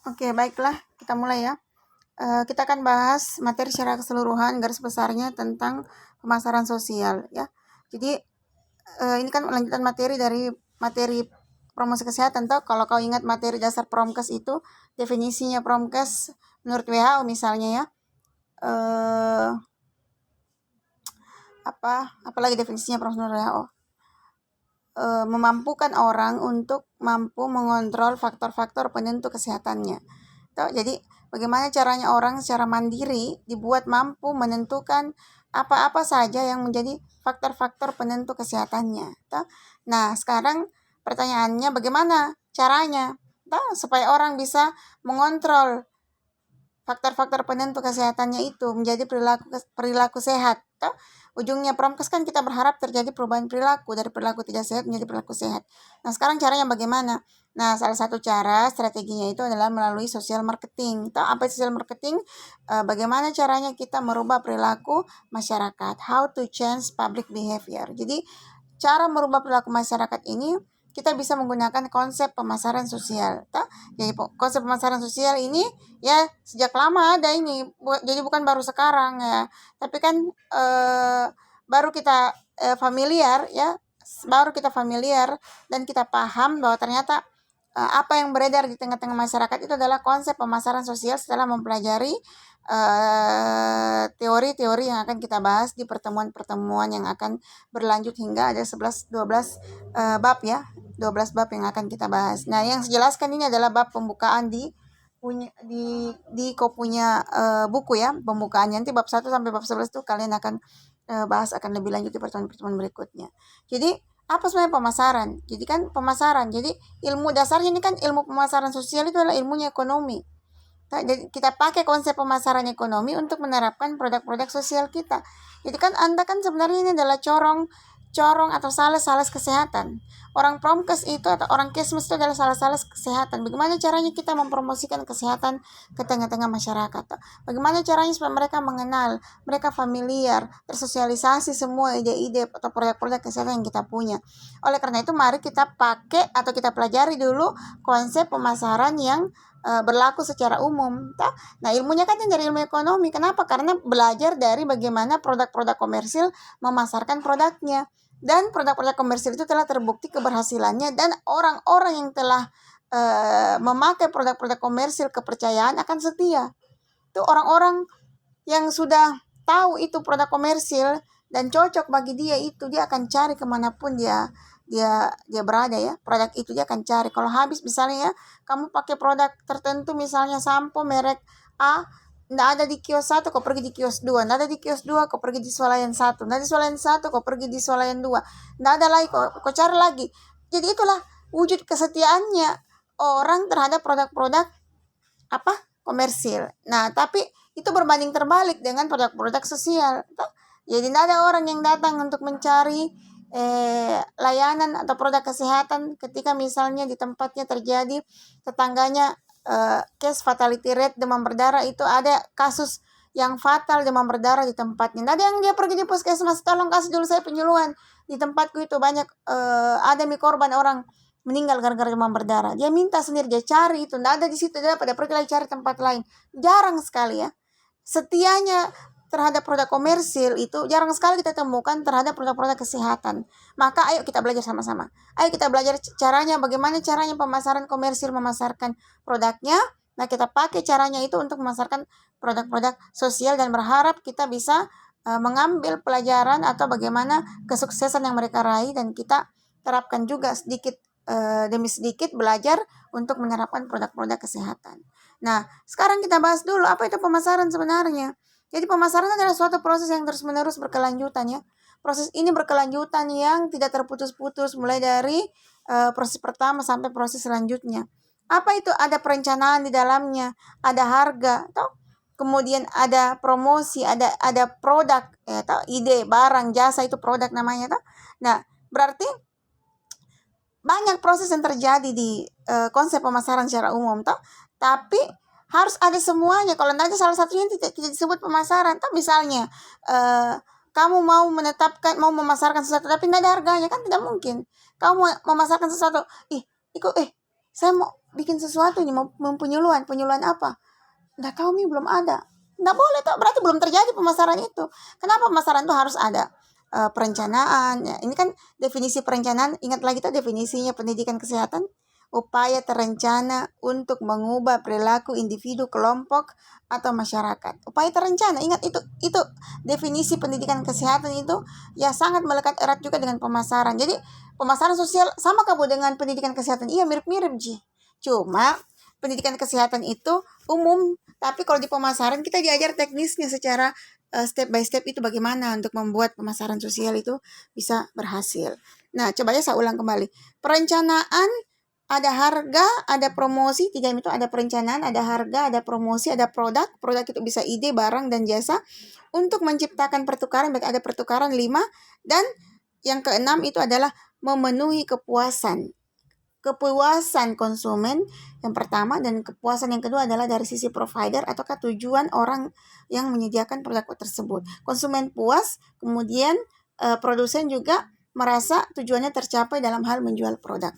Oke, baiklah, kita mulai ya. Kita akan bahas materi secara keseluruhan, garis besarnya tentang pemasaran sosial ya. Jadi ini kan lanjutan materi dari materi promosi kesehatan toh. Kalau kau ingat materi dasar Promkes itu, definisinya Promkes menurut WHO misalnya ya. Apalagi definisinya Promkes menurut WHO? Memampukan orang untuk mampu mengontrol faktor-faktor penentu kesehatannya. Jadi bagaimana caranya orang secara mandiri dibuat mampu menentukan apa-apa saja yang menjadi faktor-faktor penentu kesehatannya. Nah, sekarang pertanyaannya bagaimana caranya supaya orang bisa mengontrol faktor-faktor penentu kesehatannya itu menjadi perilaku sehat. Ujungnya Promkes kan kita berharap terjadi perubahan perilaku dari perilaku tidak sehat menjadi perilaku sehat. Nah, sekarang caranya bagaimana? Nah, salah satu cara strateginya itu adalah melalui social marketing. Apa itu social marketing? Bagaimana caranya kita merubah perilaku masyarakat? How to change public behavior. Jadi, cara merubah perilaku masyarakat ini kita bisa menggunakan konsep pemasaran sosial. Jadi konsep pemasaran sosial ini ya sejak lama ada ini. Jadi bukan baru sekarang ya. Tapi kan baru kita familiar ya. Baru kita familiar dan kita paham bahwa ternyata apa yang beredar di tengah-tengah masyarakat itu adalah konsep pemasaran sosial setelah mempelajari teori-teori yang akan kita bahas di pertemuan-pertemuan yang akan berlanjut hingga ada 11-12 bab ya. 12 bab yang akan kita bahas. Nah, yang saya jelaskan ini adalah bab pembukaan di kau punya buku ya, pembukaannya. Nanti bab 1 sampai bab 11 itu kalian akan bahas akan lebih lanjut di pertemuan-pertemuan berikutnya. Jadi, apa sebenarnya pemasaran? Jadi kan pemasaran. Jadi ilmu dasarnya ini kan ilmu pemasaran sosial itu adalah ilmunya ekonomi. Jadi kita pakai konsep pemasaran ekonomi untuk menerapkan produk-produk sosial kita. Jadi kan Anda kan sebenarnya ini adalah corong atau sales kesehatan. Orang Promkes itu atau orang Kesmas itu adalah sales kesehatan. Bagaimana caranya kita mempromosikan kesehatan ke tengah-tengah masyarakat? Bagaimana caranya supaya mereka mengenal, mereka familiar, tersosialisasi semua ide-ide atau produk-produk kesehatan yang kita punya. Oleh karena itu mari kita pakai atau kita pelajari dulu konsep pemasaran yang berlaku secara umum. Nah, ilmunya kan dari ilmu ekonomi. Kenapa? Karena belajar dari bagaimana produk-produk komersil memasarkan produknya. Dan produk-produk komersil itu telah terbukti keberhasilannya dan orang-orang yang telah memakai produk-produk komersil kepercayaan akan setia. Itu orang-orang yang sudah tahu itu produk komersil dan cocok bagi dia, itu dia akan cari kemanapun dia berada ya. Produk itu dia akan cari. Kalau habis misalnya ya, kamu pakai produk tertentu misalnya sampo merek A, nggak ada di kios 1, kau pergi di kios 2, nggak ada di kios 2, kau pergi di swalayan 1, nggak di swalayan 1, kau pergi di swalayan 2, nggak ada lagi, kau cari lagi. Jadi itulah wujud kesetiaannya orang terhadap produk-produk komersil. Nah, tapi itu berbanding terbalik dengan produk-produk sosial. Jadi tidak ada orang yang datang untuk mencari layanan atau produk kesehatan ketika misalnya di tempatnya terjadi tetangganya case fatality rate demam berdarah, itu ada kasus yang fatal demam berdarah di tempatnya. Tidak ada yang dia pergi di puskesmas, tolong kasih dulu saya penyuluhan. Di tempatku itu banyak ada korban orang meninggal gara-gara demam berdarah. Dia minta sendiri, dia cari itu, tidak ada di situ, dia pada pergi lagi cari tempat lain. Jarang sekali ya. Setianya terhadap produk komersil itu jarang sekali kita temukan terhadap produk-produk kesehatan. Maka ayo kita belajar sama-sama. Ayo kita belajar caranya, bagaimana caranya pemasaran komersil memasarkan produknya. Nah, kita pakai caranya itu untuk memasarkan produk-produk sosial dan berharap kita bisa mengambil pelajaran atau bagaimana kesuksesan yang mereka raih dan kita terapkan juga sedikit demi sedikit belajar untuk menerapkan produk-produk kesehatan. Nah, sekarang kita bahas dulu apa itu pemasaran sebenarnya. Jadi pemasaran adalah suatu proses yang terus-menerus berkelanjutan ya. Proses ini berkelanjutan yang tidak terputus-putus mulai dari proses pertama sampai proses selanjutnya. Apa itu? Ada perencanaan di dalamnya, ada harga, kemudian ada promosi, ada produk, ide, barang, jasa, itu produk namanya. Nah, berarti banyak proses yang terjadi di konsep pemasaran secara umum, tapi harus ada semuanya. Kalau nanti salah satunya tidak disebut pemasaran, misalnya kamu mau memasarkan sesuatu tapi tidak ada harganya, kan tidak mungkin. Kamu mau memasarkan sesuatu, saya mau bikin sesuatu nih, mau penyuluhan apa? Nggak tahu Mi, belum ada. Nggak boleh tuh, berarti belum terjadi pemasaran itu. Kenapa pemasaran itu harus ada? Perencanaan ya. Ini kan definisi perencanaan, ingat lagi tuh definisinya pendidikan kesehatan, upaya terencana untuk mengubah perilaku individu, kelompok, atau masyarakat. Upaya terencana, ingat itu definisi pendidikan kesehatan itu ya sangat melekat erat juga dengan pemasaran. Jadi pemasaran sosial sama kamu dengan pendidikan kesehatan, iya mirip-mirip Ji. Cuma pendidikan kesehatan itu umum, tapi kalau di pemasaran kita diajar teknisnya secara step by step itu bagaimana untuk membuat pemasaran sosial itu bisa berhasil. Nah, coba ya saya ulang kembali. Perencanaan, ada harga, ada promosi, 3M itu ada perencanaan, ada harga, ada promosi, ada produk. Produk itu bisa ide, barang, dan jasa. Untuk menciptakan pertukaran, baik ada pertukaran 5. Dan yang keenam itu adalah memenuhi kepuasan konsumen yang pertama, dan kepuasan yang kedua adalah dari sisi provider ataukah tujuan orang yang menyediakan produk tersebut. Konsumen puas, kemudian produsen juga merasa tujuannya tercapai dalam hal menjual produk.